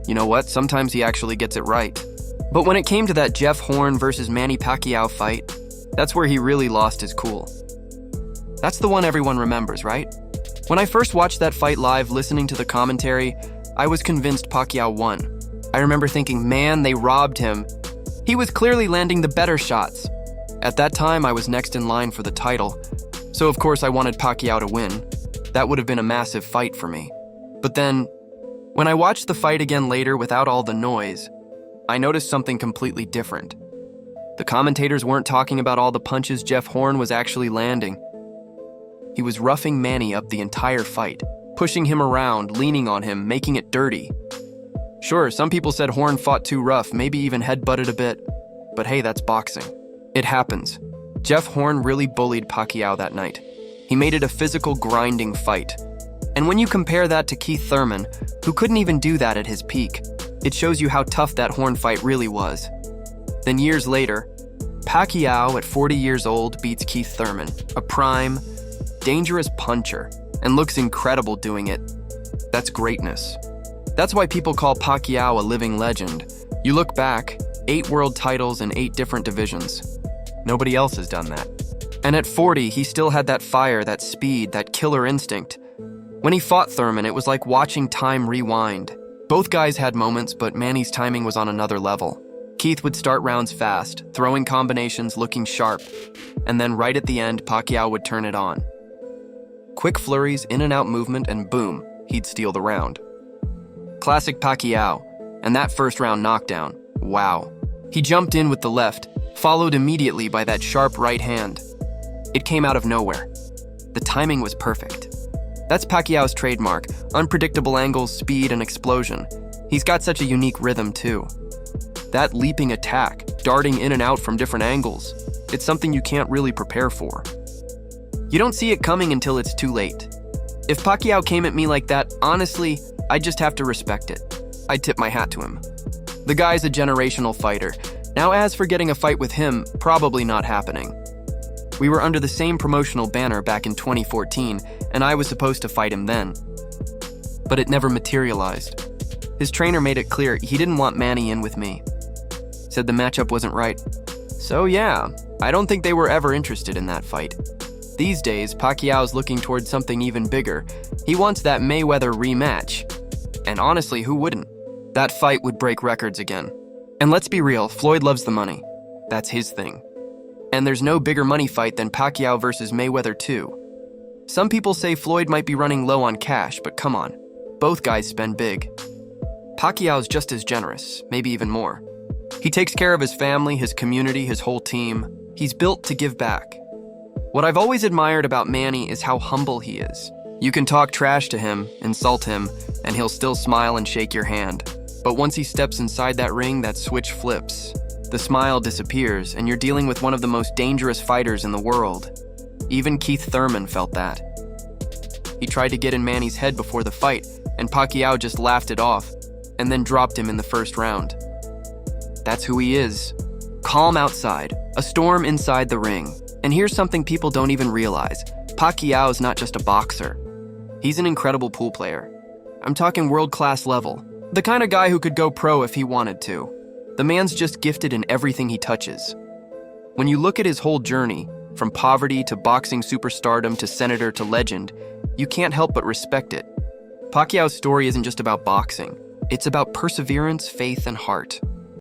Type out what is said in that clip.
You know what? Sometimes he actually gets it right. But when it came to that Jeff Horn versus Manny Pacquiao fight, that's where he really lost his cool. That's the one everyone remembers, right? When I first watched that fight live, listening to the commentary, I was convinced Pacquiao won. I remember thinking, man, they robbed him. He was clearly landing the better shots. At that time, I was next in line for the title, so of course I wanted Pacquiao to win. That would have been a massive fight for me. But then, when I watched the fight again later without all the noise, I noticed something completely different. The commentators weren't talking about all the punches Jeff Horn was actually landing. He was roughing Manny up the entire fight, pushing him around, leaning on him, making it dirty. Sure, some people said Horn fought too rough, maybe even headbutted a bit, but hey, that's boxing. It happens. Jeff Horn really bullied Pacquiao that night. He made it a physical, grinding fight. And when you compare that to Keith Thurman, who couldn't even do that at his peak, it shows you how tough that Horn fight really was. Then years later, Pacquiao at 40 years old beats Keith Thurman, a prime, dangerous puncher, and looks incredible doing it. That's greatness. That's why people call Pacquiao a living legend. You look back, 8 world titles in 8 different divisions. Nobody else has done that. And at 40, he still had that fire, that speed, that killer instinct. When he fought Thurman, it was like watching time rewind. Both guys had moments, but Manny's timing was on another level. Keith would start rounds fast, throwing combinations, looking sharp, and then right at the end, Pacquiao would turn it on. Quick flurries, in and out movement, and boom, he'd steal the round. Classic Pacquiao, and that first round knockdown, wow. He jumped in with the left, followed immediately by that sharp right hand. It came out of nowhere. The timing was perfect. That's Pacquiao's trademark, unpredictable angles, speed, and explosion. He's got such a unique rhythm too. That leaping attack, darting in and out from different angles, it's something you can't really prepare for. You don't see it coming until it's too late. If Pacquiao came at me like that, honestly, I'd just have to respect it. I'd tip my hat to him. The guy's a generational fighter. Now as for getting a fight with him, probably not happening. We were under the same promotional banner back in 2014, and I was supposed to fight him then. But it never materialized. His trainer made it clear he didn't want Manny in with me. Said the matchup wasn't right. So yeah, I don't think they were ever interested in that fight. These days, Pacquiao's looking towards something even bigger. He wants that Mayweather rematch. And honestly, who wouldn't? That fight would break records again. And let's be real, Floyd loves the money. That's his thing. And there's no bigger money fight than Pacquiao versus Mayweather 2. Some people say Floyd might be running low on cash, but come on. Both guys spend big. Pacquiao's just as generous, maybe even more. He takes care of his family, his community, his whole team. He's built to give back. What I've always admired about Manny is how humble he is. You can talk trash to him, insult him, and he'll still smile and shake your hand. But once he steps inside that ring, that switch flips. The smile disappears, and you're dealing with one of the most dangerous fighters in the world. Even Keith Thurman felt that. He tried to get in Manny's head before the fight, and Pacquiao just laughed it off, and then dropped him in the first round. That's who he is. Calm outside, a storm inside the ring. And here's something people don't even realize. Pacquiao's not just a boxer. He's an incredible pool player. I'm talking world-class level. The kind of guy who could go pro if he wanted to. The man's just gifted in everything he touches. When you look at his whole journey, from poverty to boxing superstardom to senator to legend, you can't help but respect it. Pacquiao's story isn't just about boxing. It's about perseverance, faith, and heart.